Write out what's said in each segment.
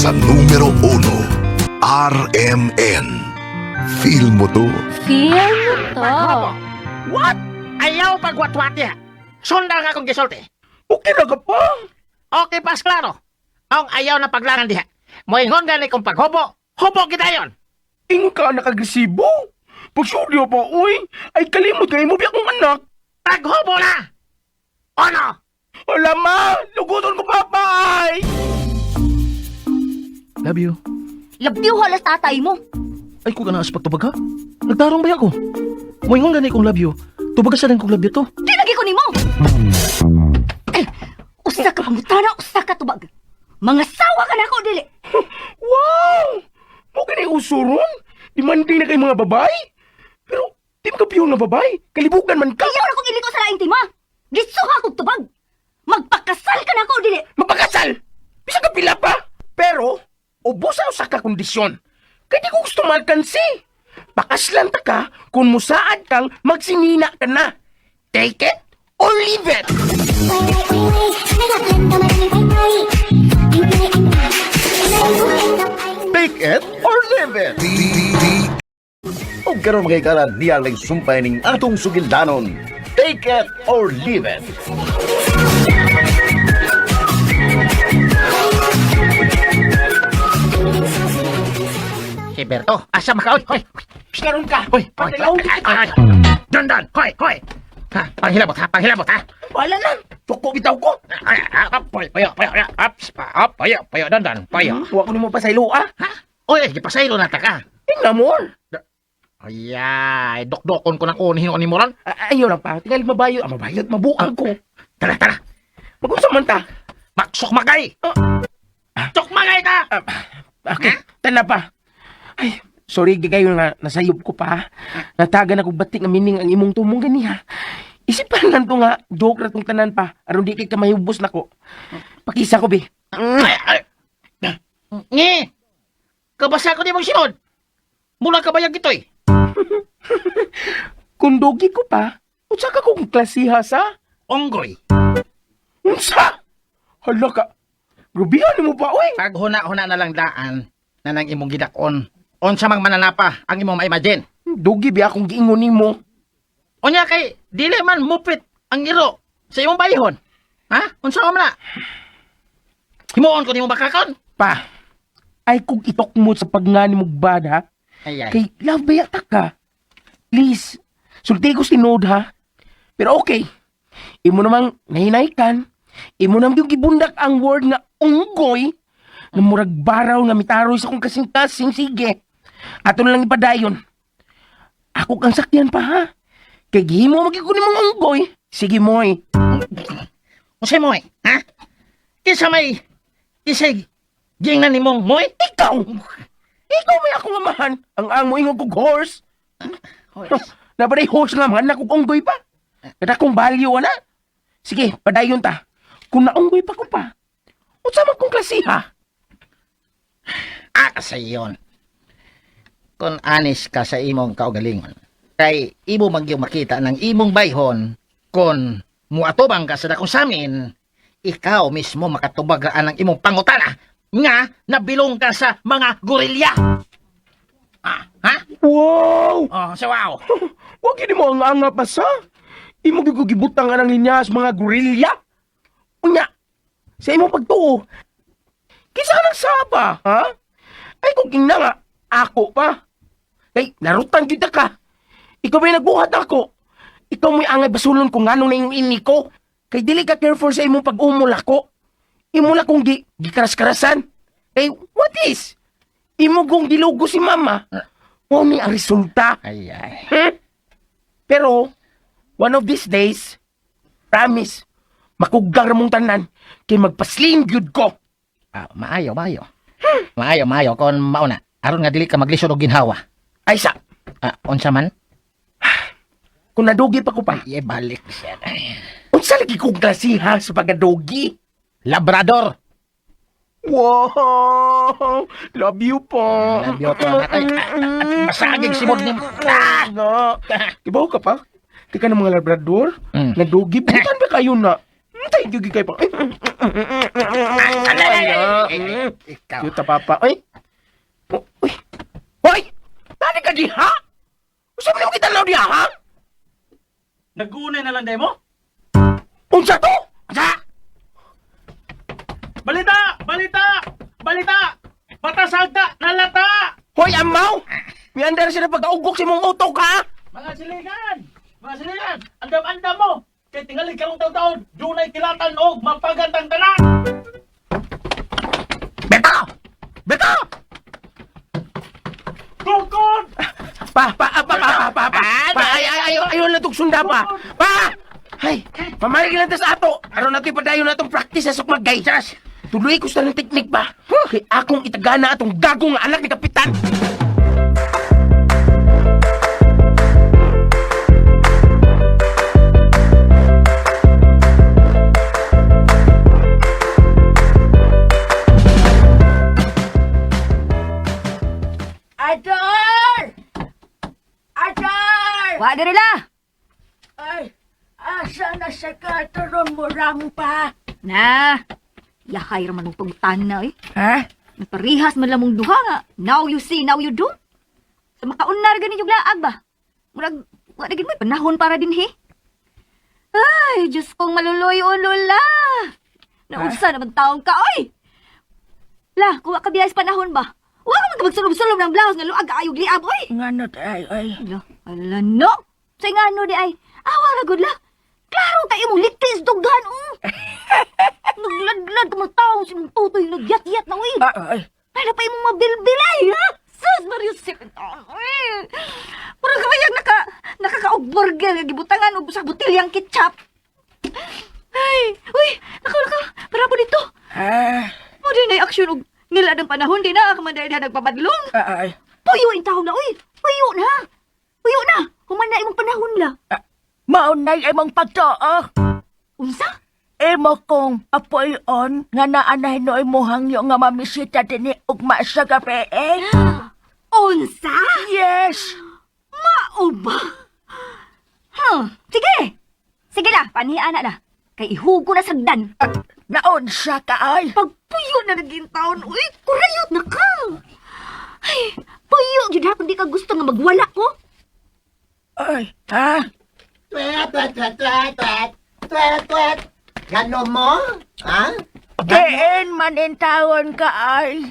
sa numero 1, RMN. Feel mo to? Feel mo to. What? Ayaw pagwatwati ha. Sundal nga kong gisulti. Okay na ka pa. Okay, pas klaro. Ang ayaw na paglangan diha. Moingon gani kong paghubo. Hubo kita yon. Ingon ka nag-agresibo. Pag suryo pa, uy, ay kalimot kayo mo biya kong anak. Paghubo na! Ano? Wala ma, luguton ko papay. Love you. Labdiw halas tatay mo. Ay, kung ganaas pagtubag ha? Nagtarong ba ako? Moingon gani kong love you. Tubaga sa rin kong love you to. Di lagi ko nimo. Usa ka pangutana, usa ka tubag. Mga sawa ka na ako, dili. Wow! Mo ka na usuron? Demanding na kay mga babae? Pero, di mo kapiyon na babae. Kalibugan man ka. Ayaw na kong iliko sa laing tima. Gitsuha kong tubag. Magpakasal ka na ako, dili. Mapakasal! Bisa ka pila pa. Pero, ubos ako sa kakondisyon. Kaya di ko gusto malkansi. Pakaslan ta ka kung musaad kang magsinina ka na. Take it or leave it. Take it or leave it. O karon mga ikaran diya lang sumpay ning atong sugildanon. Take it or leave it. Si Berto, asa makaon? Hoy! Karon ka. Hoy! Hoy! Paglaw. Hoy! Dandan! Hoy! Hoy! Ha? Panghilabot ha! Panghilabot ha! Wala na. Tuko bitaw ko. Payo! Payo! Payo! Payo! Dandan! Payo! Huwag ko ni mo pasaylo, ah. Ha? Oy! Gipasaylo na ta ka! Tingnan mo. Ayay! Dokdokon ko ng unihin o ni Moran! Ayaw lang pa. Tinggal mabayo. Mabayot, mabuang ko. Tara! Tara! Mag-usap man ta. Magsukmagay! Sukmagay ka! Okay, tanda pa. Ay, sorry kayo nga nasayop ko pa. Natagan ako batik nga mining ang imong tumong ganiha. Isipan lang to nga, joke ra tong tanan pa. Aron di kay ka mahubos na ko. Pakisa ko, be. Ngi! Kabasa ko di mong sinod! Mula ka bayag ito'y! Kung dogi ko pa, unsa ka kong klasiha sa? Onggoy! Unsa? Hala ka. Grubihan mo pa, oy. Pag huna-huna na lang daan na nang imong gidakon. Unsa mang mananapa ang imong ma-imagine. Dogi ba akong giingon nimo? Unya kay, dili man mupit ang iro sa imong bayhon. Ha? Unsa man na? Himuon ko nimo bakakon? Pa, ay kung itok mo sa pagngani mong bada, Ay. kay love ba yata ka? Please, sulti ko sinod ha. Pero okay, imo namang nahinaykan, imo namang yung gibundak ang word nga unggoy, na murag baraw nga mitaroy sa kong kasing-kasing, sige. Ato na lang ipadayon. Ako kang sakyan pa ha. Kay gihimo magikunin mong unggoy. Sige moy. Unsay mo ha? Kinsa may gingnan nimong moy? Ikaw! Ikaw may akong amahan. Ang mo ingog kong horse. Nabaday horse nga man, nakong unggoy pa. Kaya akong value na. Sige, padayon ta. Kung naunggoy pa ko pa, unsa man kong klasiha? Kasi yun. Kung anis ka sa imong kaugalingon, kay imo magyong makita ng imong bayhon, kung muatubang ka sa dakong samin, ikaw mismo makatubagaan ng imong pangutana nga nabilong ka sa mga gorilya. Ha? Wow! Oh, so wow. Huwag yun mo ang anga pa sa. Imo gigibutang nga ng linyas mga gorilya. Unya, sa imong pagtuo, kisa ka ng saba, ha? Ay kung king na nga, ako pa. Ay, narutan kita ka. Ikaw ba'y nagbuhat ako? Ikaw mo'y angay basulon kung anong na yung ini ko. Kay dili ka careful sa imong pag-umula ko. Imula kong gikaras-karasan. Kay, what is? Imo kong gilugo si mama. Wow ni ang resulta. Ay. Pero, one of these days, promise, makugang ramong tanan, kay magpasling gyud ko. Maayo. Maayo, kon mauna. Aron nga dili ka maglisod og ginhawa. Ay sa, Unsa man? kung nadugi pa ko pa, Ay, balik siya. unsa lagi kong klasiha sa pagadugi? Labrador. Wow! Love you po. Love you po. Ay, masagig simod ni mo. Nga. Ibaw ka pa? Di ka ng mga labrador? Mm. Nadugi? Butan ba kayo na? Thank you, Gigay pa. Ikaw. Yuta, Papa. Uy! Uy! Hoy! Tani ka di, ha? Saan mo kita lang di, ha? Nagunay na lang day mo? Unsa to? Unsa? Balita! Balita! Balita! Patasagda! Nalata! Hoy, amaw! May andar sila pag-augok si mong utok, ha? Mga silingan! Mga silingan! Andam-andam mo! Kay tingali karong taon-taon, dunay kilatan og mapagandang tanan! Beto! Beto! Tukod! Ayaw na itong sunda pa. Pa! Ay, mamalig lang sa ato. Aron natin padayon na itong practice sa sukmag gaysas. Tuloy ko sa ng teknik pa. Kay akong itagana atong gagong nga anak ni Kapitan. Ador! Ador! Wa diri la. Ay, asa na sa kataron mo rang pa? Na. Yahay ra man mong pagtan na eh. Ha? Naparihas man lamong duha nga. Now you see, now you do. Sa makaunar gani yung laag ba? Murag, wa na gid may panahon para din he. Ay, Diyos kong maluluyo, Lola. Naunsa naman taong ka, oy! La, kuha ka biyas panahon ba? Wa ka magsulub-sulub ng blouse nga luag ayog liab, oy! Ngano ay. Ala, no? Sa nga no di ay, awa na gud la. Klaro kayo mong litis dughan, Nagladlad ka mga taong sinong tutoy, nagyat-yat na, uy. Ay. Ay, na pa yung mga bilbilay, ha? Sus, Mario Sipinton, uy. Parang kamayang nakaka-burger, gibutangan o sa butilyang ketchup. Ay, uy, naka, para po dito. Mo din ay aksyon og niladang panahon, di na, kamanday na nagpapadlong. Ay. Puyo in taon na, uy. Puyo na. Puyo na. Human na imong panahon la. Maunay imong pagtoo. Unsa? Imo kong apoyon nga naanay no imo hangyo nga mamisita dinhi ugma sa gabi. Unsa? Yes. Mao ba? Sige. Sige la, paniana na. Kay ihugo na sagdan. Naunsa ka ay? Pagpuyo na naging taon, uy, kurayot na ka. Ay, puyo, yun ha, kung di ka gusto nga magwala ko. Ay, ha? Gano mo? Ha? Diin man in tawon ka ay.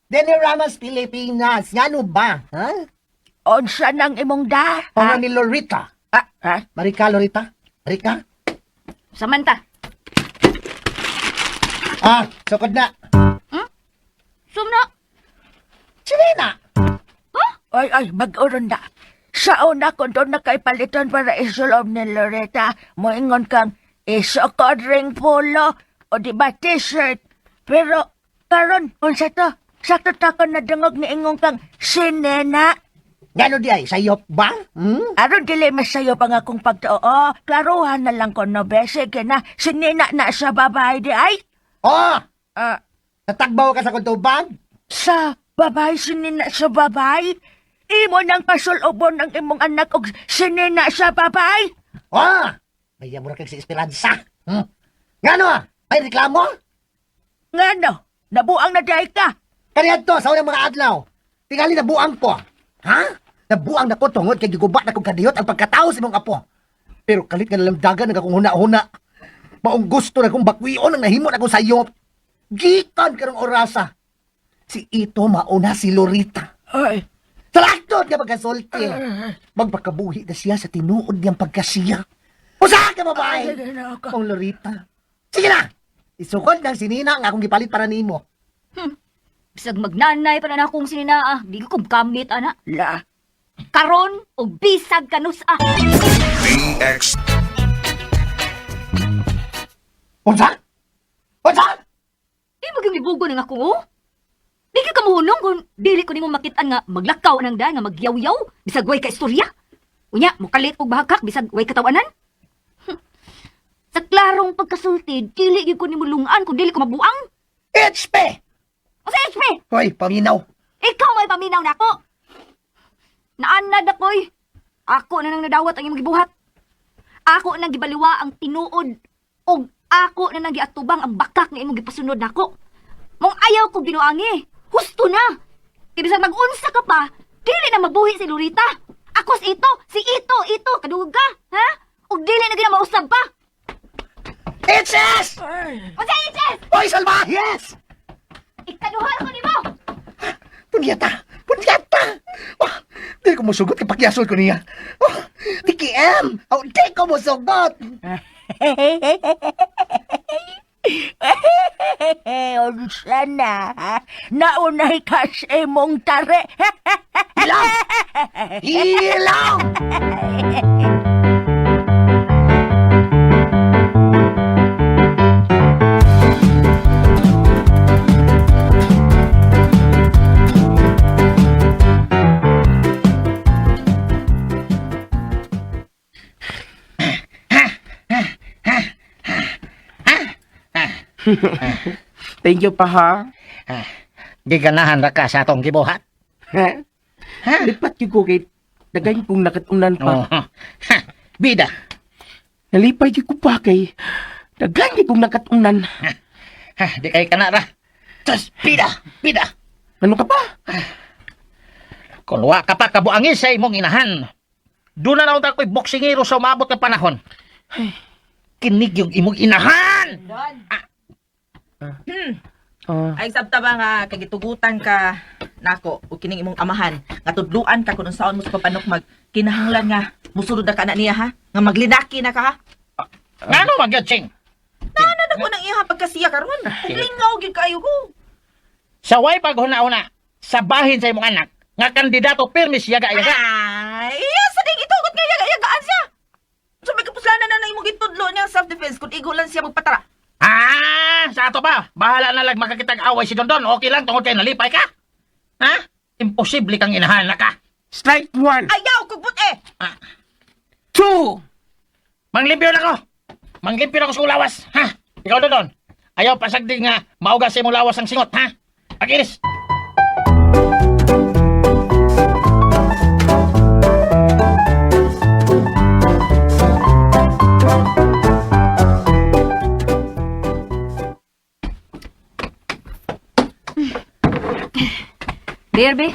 Deni Ramos, Pilipinas. Gano ba? Ha? Unsa nang imong da? Mga ni Lorita. Ha? Marika, Lorita? Marika? Samantha. Sukod na. Sumna. Chilena. Ay, mag-uron na. Sa una kung doon na kay paliton para isulob ni Loretta, moingon kang isukod ring polo o di ba t-shirt. Pero, karon unsa to? Sakto ta ko na dungog ni ingong kang sinena. Gano di ay? Sayop ba? Aron dili masayo pa nga kong pagtoo. Klaruhan na lang ko no, bese na sinena na sa babae di ay. Oh! Ah, Natagbaw ka sa kuntubag? sa babae sinena sa babae? Imo nang pasulubon ang imong anak og sinena sa babae? Oh! May mura kag si Esperanza. Ngano? May reklamo? Ngano? Nabuang na dahi ka. Kaniyan to, sa unang mga adlaw. Tingali nabuang ko. Ha? Nabuang na ko tungod kay gigubat na kong kadiyot ang pagkatao sa imong apo. Pero kalit nga nalamdagan na akong huna-huna. Maong gusto na kong bakwion ang nahimo na akong sayop. Gikan karong orasa. Si ito mauna si Lorita. Ay, Salaktot ka pagkasulti. Magpakabuhi na siya sa tinuod niyang pagkasiya. Usaha ka babae! Kong Lorita. Sige na! Isukod ng sinina nga akong gipalit para nimo. Bisag magnanay pa na akong sininaa. Di ko kamit, ana. la. Karon o bisag kanusa. DX Unsa? Unsa? Di maging libugo ng ako, oh. Di ka kamuhunong kung dili ko nimo makitaan nga maglakaw ng daan nga magyaw-yaw. Bisag way ka istorya. Unya, mukalit og bahagkak bisag way katawanan. Sa klarong pagkasulti, dili gyud ko nimo lungan kung dili ko mabuang. HP! O sa HP, Hoy, paminaw. ikaw may paminaw na ako. Naanad ako'y. Ako na nang nadawat ang imong gibuhat. Ako nang gibaliwa ang tinuod og ako na nagiatubang ang bakak nga imong gipasunod nako. Mong ayaw ko binuangi. Husto na. Kaya bisag mag-unsa ka pa, dili na mabuhi si Lorita. Ako si Ito, kaduga, ha? Ug dili na gina mausab pa. Itches! Unsa iches? Oy, Salma! Yes! Ikaduhal ko nimo. Punyata! Oh, di ko musugot kay pakyasol ko niya. Oh, di kiam! Oh, di ko musugot! Unsa na? Naunay ka sa imong tare. Hilang! Thank you pa, ha? Giganahan ra ka sa atong gibuhat. Ha? Lipat yung ko kay dagay kong nakatunan Oh. pa. Ha, bida. Nalipay yung ko pa kay dagay kong nakatunan. Ha, di kay kana ra. Just bida. Ano ka pa? Kung wa ka pa kabuangin sa imong inahan, doon na naunta ko'y boksingero sa umabot ng panahon. Kinig yung imong inahan! Ay sabta ba nga kagitugutan ka nako o kining imong amahan nga tudluan ka kung unsaon mo sa papanukmag kinahanglan nga musulod na ka na niya ha nga maglinaki na ka ha Ano magyod, Ching? na ko nang iya pagkasiya karon lingaw gyud kayo ko Sa way paghuna-una, sa bahin sa imong anak, nga kandidato permis yaga-yaga. ay sa ding itugot nga yagaan siya so may kapuslanan na imong gitudlo niya self defense kung igo lang siya magpatara Sa ato ba? Bahala na lang makakitag away si Dondon. Okay lang tungkol kay nalipay ka? Ha? Imposible kang inahan na ka. Strike 1, ayaw kog but 2. Manglimpyo na ko. Manglimpyo na ko sa ulawas. Ha? Ikaw Dondon. Ayaw pasagdig nga mauga sa imong lawas ang singot. Ha? Pagiris. Berbe,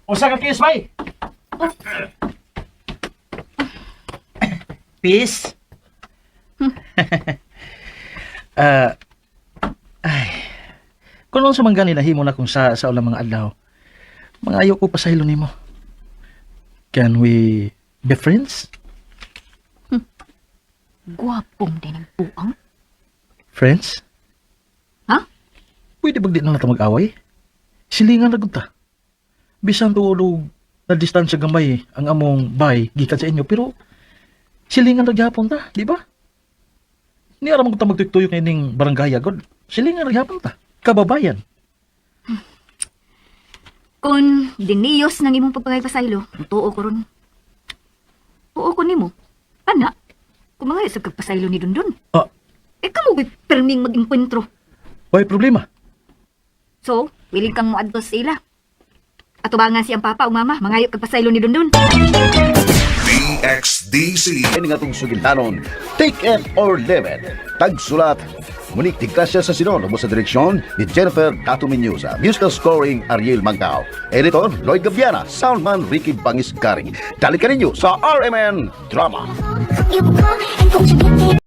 Usa ka kiss, bay. Peace. Kung ano sa mga ganila himo na kung sa ulang mga adlaw, mga ayaw ko pasahilo nimo. Can we be friends? guwapong din ang buang. Friends? Ha? Pwede ba di na natin mag-away? Silingan na ta. Bisan tuulog na distansya gamay ang among bay gikan sa inyo, pero silingan na gyapon ta, di ba? Ni aram ko ta magtuyok ning barangay agad. Silingan na gyapon ta. Kababayan. Kung diniyos ng imong pagpangay pasaylo, tuo ko ron. Tuo ko nimo. Ana, kung mga sa kagpasaylo ni Dundun. Ah, Kamo perming mag-enkwentro. may problema. So, willing kang moadto sa ila. Ato ba nga siyang papa o mama, mangayo kagpasaylo ni Dundun. DXDC. Ini nga itong sugintanon, Take It or Leave It. Tagsulat, Monique Tigtasya sa Sinon, mo sa direksyon ni Jennifer Dato Menyusa. Musical scoring, Ariel Mangkao. Editor, Lloyd Gaviana. Soundman, Ricky Bangis Garing. Dali ka ninyo sa RMN Drama. You call and don't you get it?